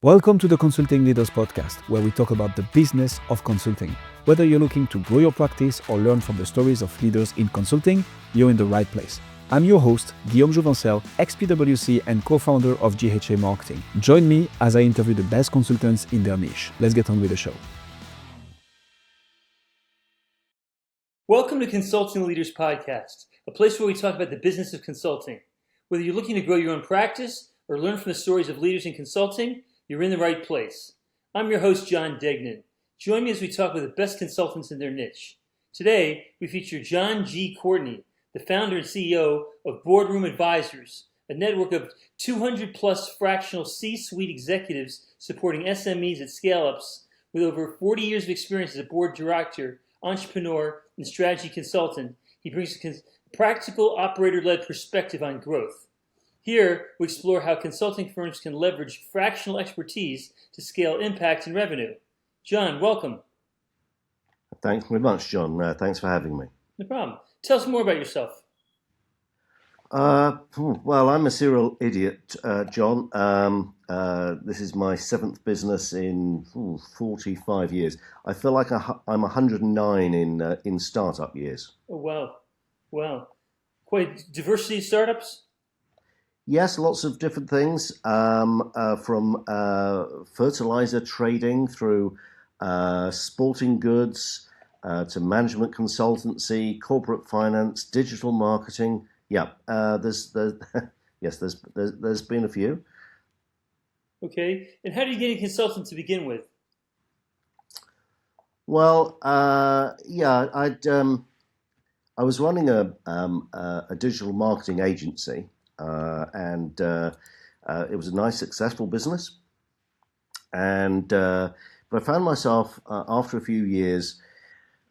Welcome to the Consulting Leaders Podcast, where we talk about the business of consulting. Whether you're looking to grow your practice or learn from the stories of leaders in consulting, you're in the right place. I'm your host, Guillaume Jouvencel, ex-PwC and co-founder of GHA Marketing. Join me as I interview the best consultants in their niche. Let's get on with the show. Welcome to Consulting Leaders Podcast, a place where we talk about the business of consulting. Whether you're looking to grow your own practice or learn from the stories of leaders in consulting, you're in the right place. I'm your host, John Degnan. Join me as we talk with the best consultants in their niche. Today, we feature John G. Courtney, the founder and CEO of Boardroom Advisors, a network of 200 plus fractional C-suite executives supporting SMEs at scale-ups with over 40 years of experience as a board director, entrepreneur, and strategy consultant. He brings a practical operator-led perspective on growth. Here, we explore how consulting firms can leverage fractional expertise to scale impact and revenue. John, welcome. Thanks very much, John. Thanks for having me. No problem. Tell us more about yourself. Well, I'm a serial idiot, John. This is my seventh business in 45 years. I feel like I'm 109 in startup years. Oh, wow. Quite diversity of startups? Yes, lots of different things, from fertilizer trading through sporting goods to management consultancy, corporate finance, digital marketing. Yeah, there's been a few. Okay, and how did you get a consultant to begin with? Well, I was running a digital marketing agency. And it was a nice, successful business. But I found myself, after a few years,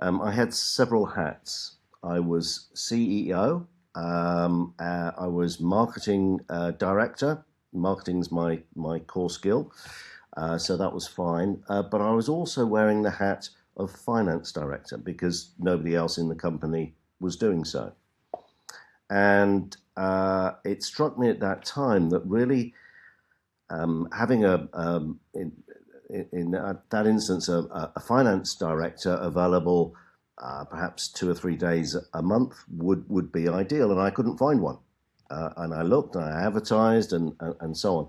I had several hats. I was CEO, I was marketing director. Marketing's my core skill, so that was fine. But I was also wearing the hat of finance director because nobody else in the company was doing so. And it struck me at that time that really having in that instance a finance director available perhaps 2 or 3 days a month would be ideal, and I couldn't find one. And I looked, and I advertised, and so on.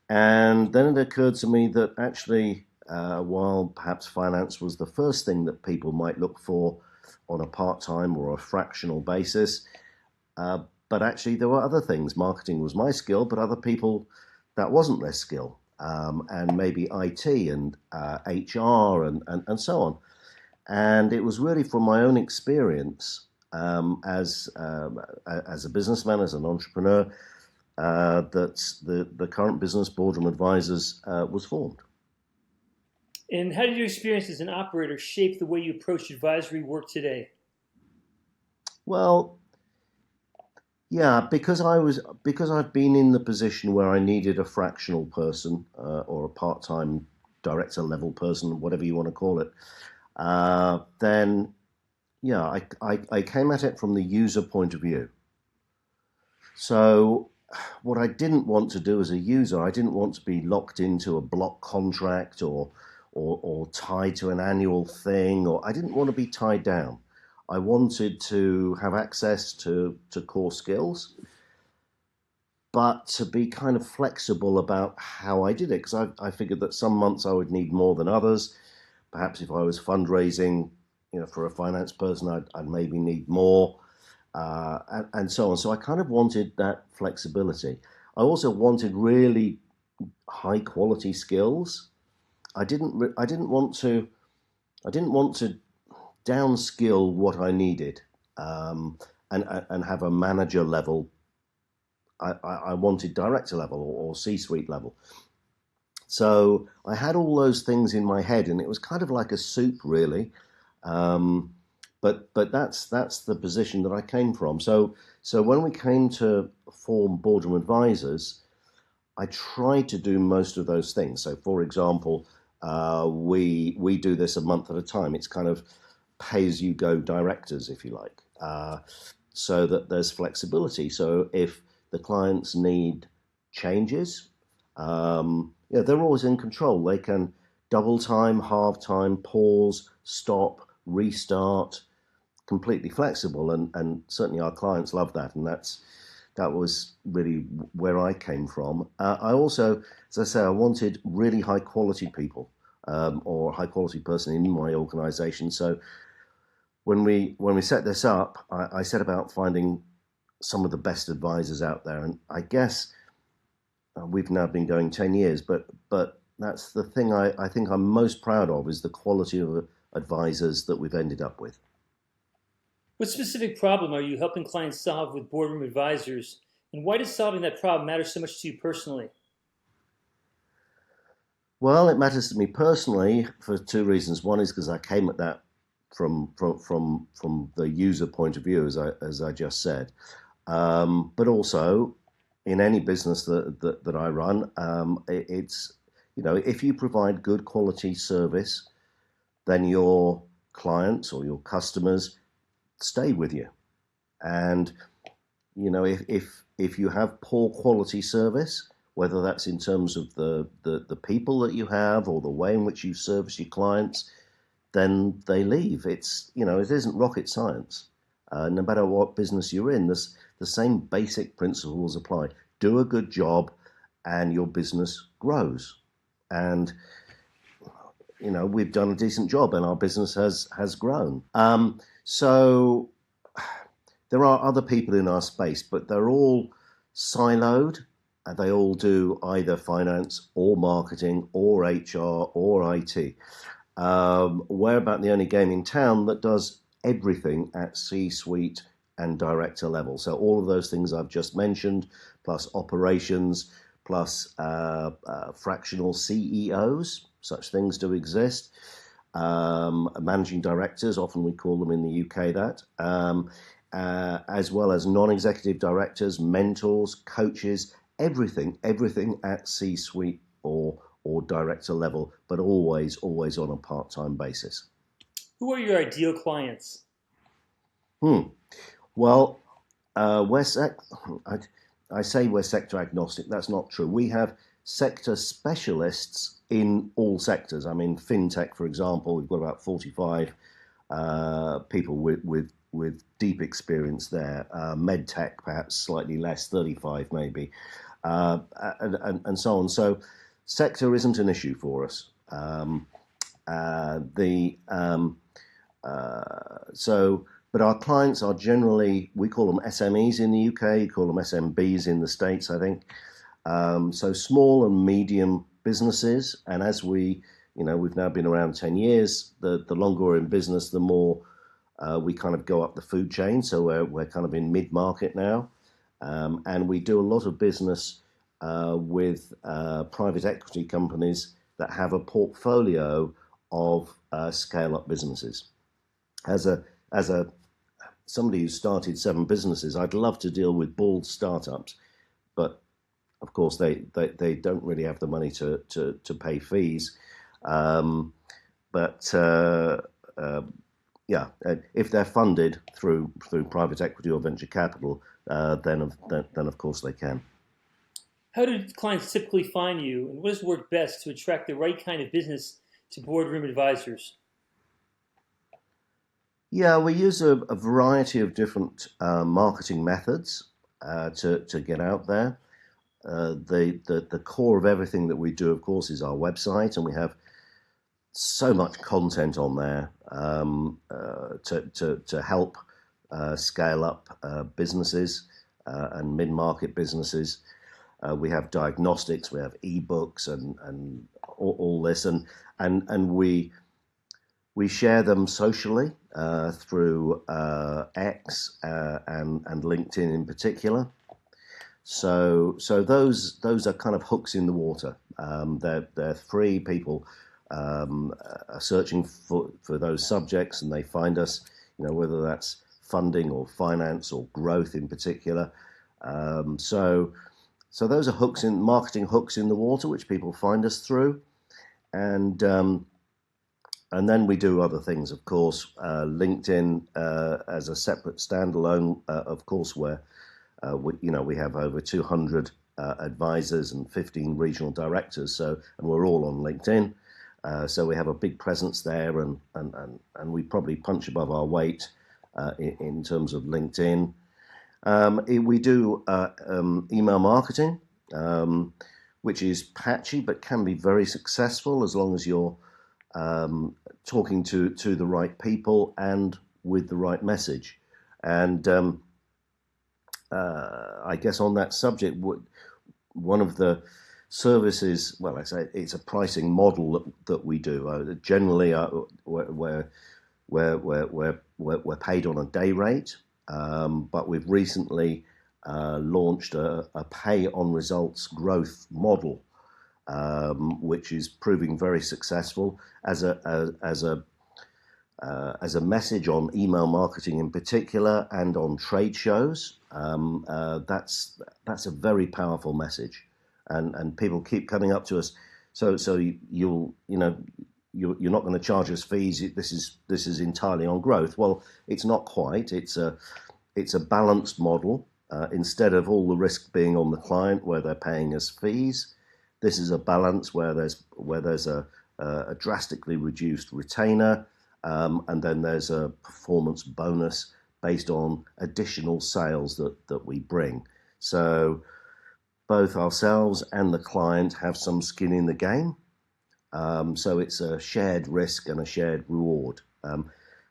And then it occurred to me that actually, while perhaps finance was the first thing that people might look for on a part-time or a fractional basis, but actually, there were other things. Marketing was my skill, but other people, that wasn't their skill. And maybe IT and HR and so on. And it was really from my own experience as a businessman, as an entrepreneur, that the current business, Boardroom Advisors, was formed. And how did your experience as an operator shape the way you approach advisory work today? Well, yeah, because I've been in the position where I needed a fractional person or a part-time director level person, whatever you want to call it. Then, yeah, I came at it from the user point of view. So, what I didn't want to do as a user, I didn't want to be locked into a block contract or tied to an annual thing, or I didn't want to be tied down. I wanted to have access to core skills, but to be kind of flexible about how I did it, because I figured that some months I would need more than others. Perhaps if I was fundraising, for a finance person, I'd maybe need more, and so on. So I kind of wanted that flexibility. I also wanted really high quality skills. I didn't want to downskill what I needed, and have a manager level. I wanted director level or C-suite level. So I had all those things in my head, and it was kind of like a soup, really. But that's the position that I came from. So when we came to form Boardroom Advisors, I tried to do most of those things. So, for example, we do this a month at a time. It's kind of pay-as-you-go directors, if you like, so that there's flexibility. So if the clients need changes, they're always in control. They can double time, half time, pause, stop, restart, completely flexible, and certainly our clients love that, and that was really where I came from. I also, as I say, I wanted really high quality people, or high quality person in my organisation. So when we set this up, I set about finding some of the best advisors out there, and I guess we've now been going 10 years, but that's the thing I think I'm most proud of, is the quality of advisors that we've ended up with. What specific problem are you helping clients solve with Boardroom Advisors, and why does solving that problem matter so much to you personally? Well, it matters to me personally for two reasons. One is because I came at that from the user point of view, as I just said, but also in any business that I run, it's, if you provide good quality service, then your clients or your customers stay with you. And if you have poor quality service, whether that's in terms of the people that you have or the way in which you service your clients, then they leave. It's, it isn't rocket science. No matter what business you're in, the same basic principles apply. Do a good job and your business grows. And, we've done a decent job and our business has grown. So there are other people in our space, but they're all siloed. They all do either finance or marketing or HR or IT. We're about the only game in town that does everything at C-suite and director level. So all of those things I've just mentioned, plus operations, plus fractional CEOs, such things do exist. Managing directors, often we call them in the UK that, as well as non-executive directors, mentors, coaches, everything at C-suite or director level, but always on a part-time basis. Who are your ideal clients? Well, I say we're sector agnostic. That's not true. We have sector specialists in all sectors. I mean, fintech, for example, we've got about 45 people with deep experience there. Medtech, perhaps slightly less, 35 maybe, and so on. So sector isn't an issue for us. But our clients are generally, we call them SMEs in the UK, you call them SMBs in the States, I think. So small and medium businesses, and as we've now been around 10 years, the longer we're in business, the more we kind of go up the food chain. So we're kind of in mid-market now, and we do a lot of business with private equity companies that have a portfolio of scale-up businesses. As somebody who started 7 businesses, I'd love to deal with bald startups, but of course they don't really have the money to pay fees. If they're funded through private equity or venture capital, then of course they can. How do clients typically find you, and what has worked best to attract the right kind of business to Boardroom Advisors? Yeah, we use a variety of different marketing methods to get out there. The core of everything that we do, of course, is our website, and we have so much content on there to help scale up businesses and mid-market businesses. We have diagnostics, we have ebooks, and all this, and we share them socially through X and LinkedIn in particular. So those are kind of hooks in the water. They're free. People are searching for those subjects, and they find us. Whether that's funding or finance or growth in particular. So those are marketing hooks in the water, which people find us through, and then we do other things, of course. LinkedIn as a separate standalone, of course, where we have over 200 advisors and 15 regional directors. So, and we're all on LinkedIn. So we have a big presence there, and we probably punch above our weight in terms of LinkedIn. We do email marketing, which is patchy but can be very successful as long as you're talking to the right people and with the right message. And I guess on that subject, one of the services, well, I say it's a pricing model that we do. Generally, we're paid on a day rate, but we've recently launched a pay on results growth model, which is proving very successful as a message on email marketing in particular, and on trade shows. That's a very powerful message, and people keep coming up to us. So you're not going to charge us fees. This is entirely on growth. Well, it's not quite. It's a balanced model. Instead of all the risk being on the client where they're paying us fees, this is a balance where there's a drastically reduced retainer, and then there's a performance bonus based on additional sales that we bring. So both ourselves and the client have some skin in the game. So it's a shared risk and a shared reward.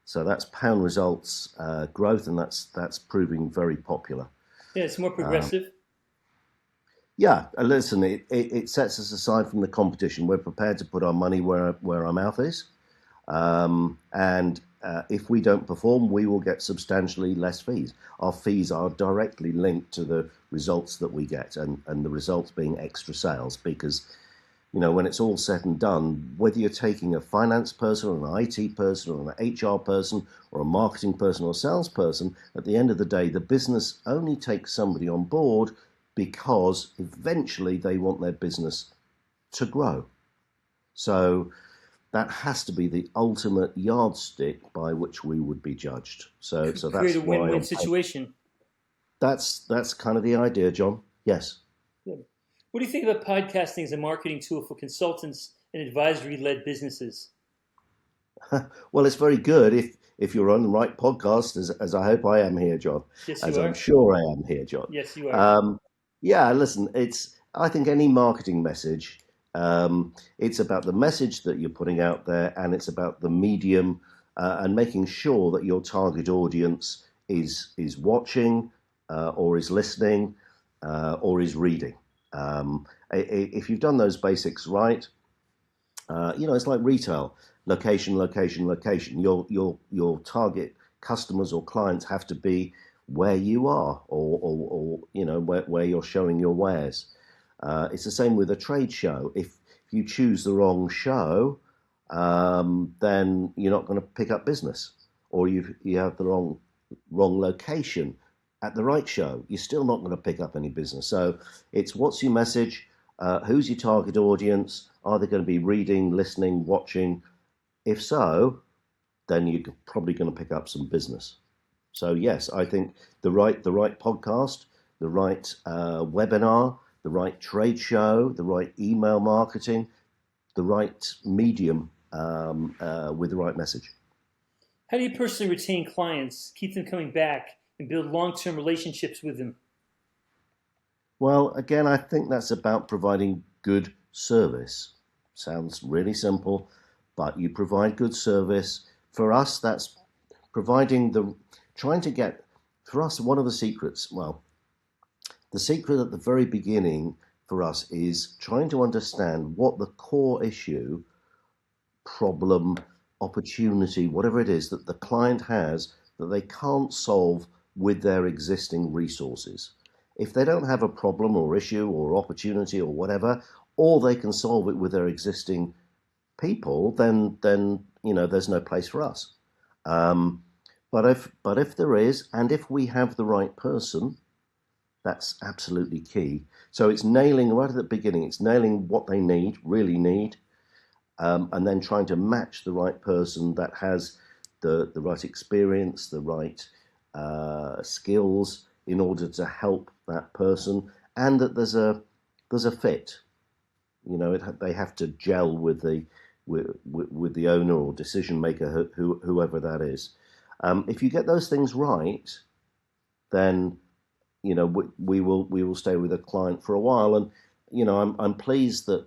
So that's pound results growth, and that's proving very popular. Yeah, it's more progressive. Yeah, listen, it sets us aside from the competition. We're prepared to put our money where our mouth is. And if we don't perform, we will get substantially less fees. Our fees are directly linked to the results that we get, and the results being extra sales, because, when it's all said and done, whether you're taking a finance person or an IT person or an HR person or a marketing person or a salesperson, at the end of the day, the business only takes somebody on board because eventually they want their business to grow. So that has to be the ultimate yardstick by which we would be judged. So that's create a win-win situation. That's kind of the idea, John. Yes. Good. What do you think about podcasting as a marketing tool for consultants and advisory-led businesses? Well, it's very good if you're on the right podcast, as I hope I am here, John. Yes, you as are. I'm sure I am here, John. Yes, you are. Yeah, listen, I think any marketing message, it's about the message that you're putting out there, and it's about the medium, and making sure that your target audience is watching, or is listening, or is reading. If you've done those basics right, it's like retail: location, location, location. Your target customers or clients have to be where you are, or where you're showing your wares. It's the same with a trade show. If you choose the wrong show, then you're not going to pick up business, or you have the wrong location at the right show, you're still not going to pick up any business. So it's what's your message, who's your target audience, are they going to be reading, listening, watching? If so, then you're probably going to pick up some business. So yes, I think the right podcast, the right webinar, the right trade show, the right email marketing, the right medium with the right message. How do you personally retain clients, keep them coming back, and build long-term relationships with them? Well, again, I think that's about providing good service. Sounds really simple, but you provide good service. For us, that's for us, one of the secrets, the secret at the very beginning for us is trying to understand what the core issue, problem, opportunity, whatever it is that the client has that they can't solve with their existing resources. If they don't have a problem or issue or opportunity or whatever, or they can solve it with their existing people, then there's no place for us. But if there is, and if we have the right person, that's absolutely key. So it's nailing right at the beginning. It's nailing what they really need, and then trying to match the right person that has the right experience, the right skills in order to help that person, and that there's a fit. They have to gel with the owner or decision maker, whoever that is. If you get those things right, then we will stay with a client for a while. And I'm pleased that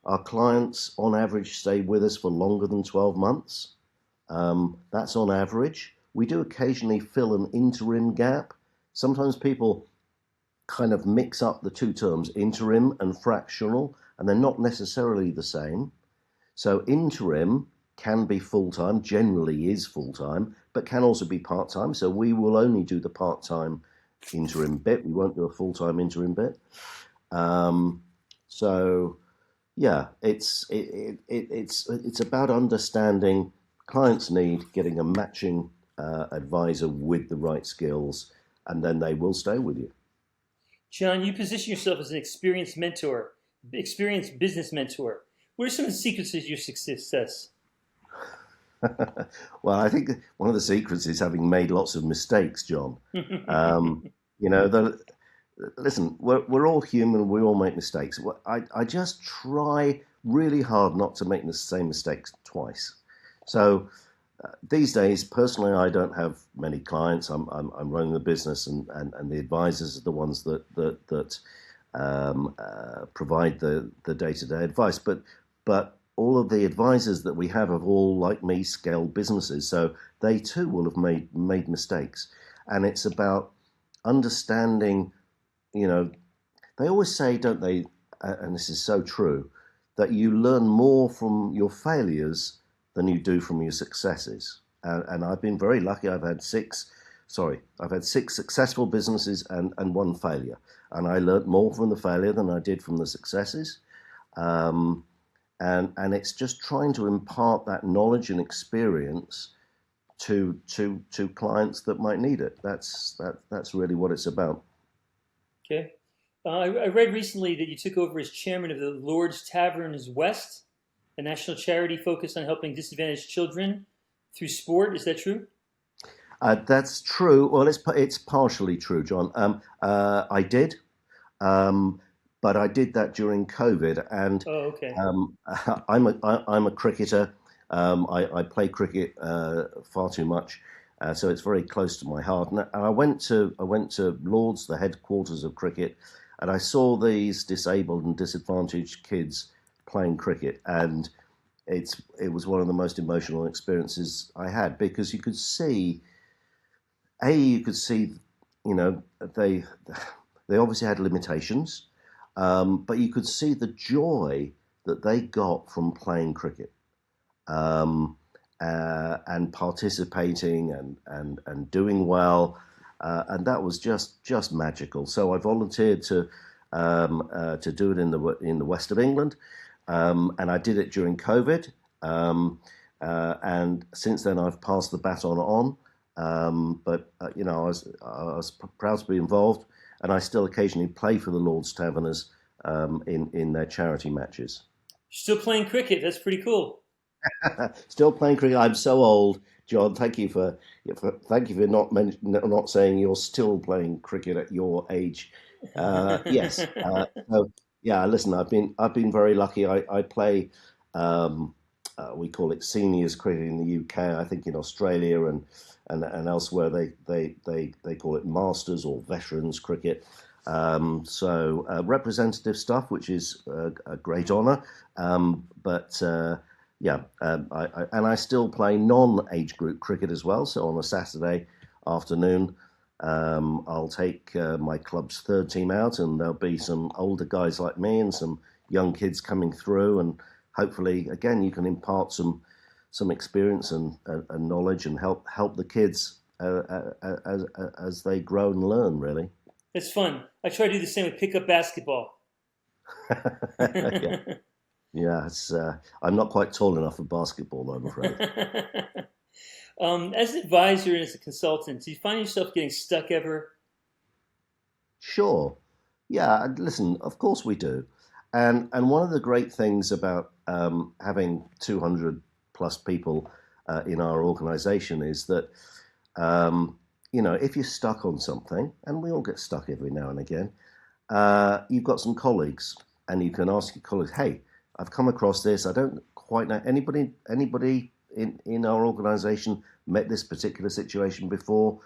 our clients on average stay with us for longer than 12 months. That's on average. We do occasionally fill an interim gap. Sometimes people kind of mix up the two terms, interim and fractional, and they're not necessarily the same. So interim can be full-time, generally is full-time, but can also be part-time. So we will only do the part-time interim bit. We won't do a full-time interim bit. So yeah, it's about understanding clients' need, getting a matching advisor with the right skills, and then they will stay with you. John, you position yourself as an experienced business mentor. What are some of the secrets of your success? Well, I think one of the secrets is having made lots of mistakes, John. Listen, we're all human. We all make mistakes. I just try really hard not to make the same mistakes twice. So these days, personally, I don't have many clients. I'm running the business, and the advisors are the ones that provide the day-to-day advice. But all of the advisors that we have all, like me, scaled businesses, so they too will have made mistakes. And it's about understanding. They always say, don't they? And this is so true, that you learn more from your failures than you do from your successes. And I've been very lucky. I've had six successful businesses and one failure. And I learned more from the failure than I did from the successes. And it's just trying to impart that knowledge and experience to clients that might need it. That's really what it's about. Okay. I read recently that you took over as chairman of the Lord's Taverns West, a national charity focused on helping disadvantaged children through sport. Is that true? That's true. Well, it's partially true, John. I did, but I did that during COVID, and okay. I'm a cricketer. I play cricket far too much, so it's very close to my heart. And I went to Lord's, the headquarters of cricket, and I saw these disabled and disadvantaged kids playing cricket, and it was one of the most emotional experiences I had, because you could see, they obviously had limitations, but you could see the joy that they got from playing cricket, and participating and doing well, and that was just magical. So I volunteered to do it in the west of England. And I did it during COVID, and since then I've passed the baton on. But I was proud to be involved, and I still occasionally play for the Lord's Taverners in their charity matches. Still playing cricket? That's pretty cool. Still playing cricket. I'm so old, John. Thank you for not saying you're still playing cricket at your age. Yes. So, yeah, listen, I've been very lucky. I play, we call it seniors cricket in the UK. I think in Australia and elsewhere they call it masters or veterans cricket. So representative stuff, which is a great honour. I still play non-age group cricket as well. So on a Saturday afternoon, I'll take my club's third team out, and there'll be some older guys like me and some young kids coming through, and hopefully, again, you can impart some experience and knowledge and help the kids as they grow and learn. Really, it's fun. I try to do the same with pickup basketball. Yeah, I'm not quite tall enough for basketball, I'm afraid. As an advisor and as a consultant, do you find yourself getting stuck ever? Sure. Yeah, listen, of course we do. And one of the great things about having 200 plus people in our organization is that, if you're stuck on something, and we all get stuck every now and again, you've got some colleagues, and you can ask your colleagues, "Hey, I've come across this. I don't quite know anybody in our organisation met this particular situation before,"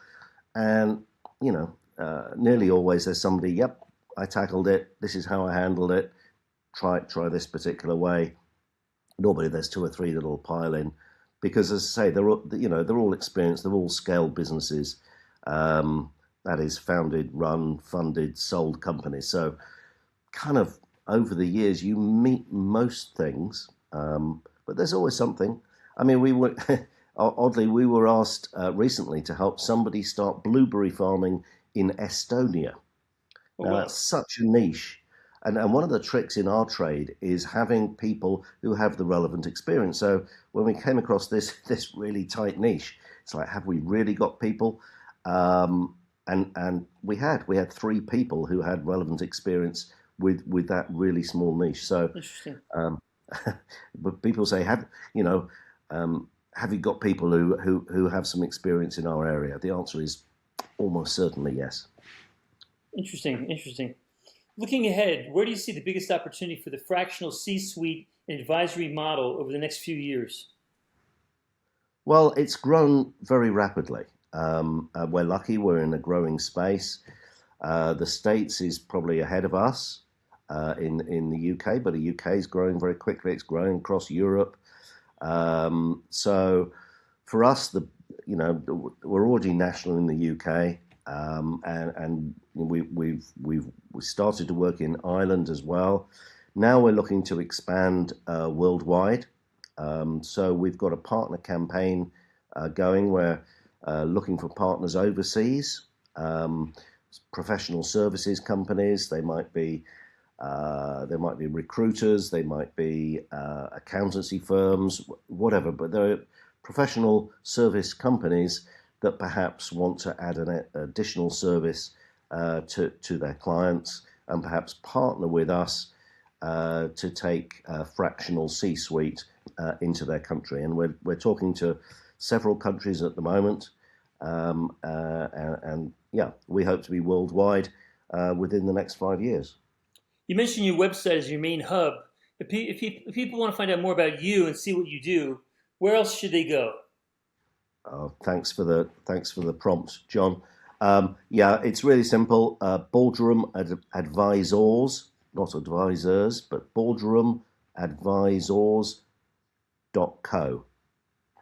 and nearly always there's somebody. Yep, I tackled it. This is how I handled it. Try this particular way. Normally there's two or three that'll pile in, because as I say, they're all experienced. They're all scaled businesses. That is founded, run, funded, sold companies. So kind of over the years, you meet most things, but there's always something. I mean, oddly, we were asked recently to help somebody start blueberry farming in Estonia. Now, that's such a niche. And one of the tricks in our trade is having people who have the relevant experience. So when we came across this really tight niche, it's like, have we really got people? And we had 3 people who had relevant experience with that really small niche. So, interesting. But people say, have you got people who have some experience in our area? The answer is almost certainly yes. Interesting. Looking ahead, where do you see the biggest opportunity for the fractional C-suite and advisory model over the next few years? Well, it's grown very rapidly. We're lucky we're in a growing space. The States is probably ahead of us in the UK, but the UK is growing very quickly. It's growing across Europe. So for us, we're already national in the UK, and we started to work in Ireland as well. Now we're looking to expand worldwide. So we've got a partner campaign going where looking for partners overseas, professional services companies. They might be recruiters, they might be accountancy firms, whatever. But they're professional service companies that perhaps want to add an additional service to their clients, and perhaps partner with us to take fractional C-suite into their country. And we're talking to several countries at the moment, and we hope to be worldwide within the next 5 years. You mentioned your website as your main hub. If people want to find out more about you and see what you do, where else should they go? Thanks for the prompt, John. It's really simple. Boardroom Advisors, not advisors, but Boardroom Advisors.co,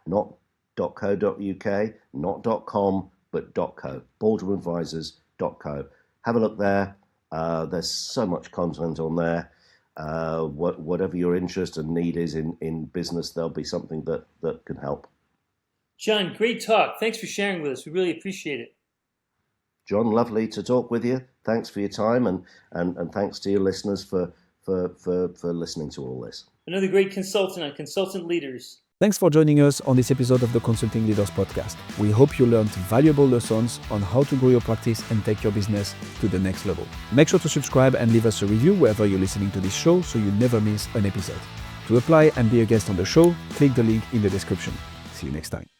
not .co.uk, not .com, but .co. Boardroomadvisors.co. Have a look there. There's so much content on there. Whatever your interest and need is in business, there'll be something that can help. John, great talk. Thanks for sharing with us. We really appreciate it. John, lovely to talk with you. Thanks for your time, and thanks to your listeners for listening to all this. Another great consultant on Consultant Leaders. Thanks for joining us on this episode of the Consulting Leaders Podcast. We hope you learned valuable lessons on how to grow your practice and take your business to the next level. Make sure to subscribe and leave us a review wherever you're listening to this show so you never miss an episode. To apply and be a guest on the show, click the link in the description. See you next time.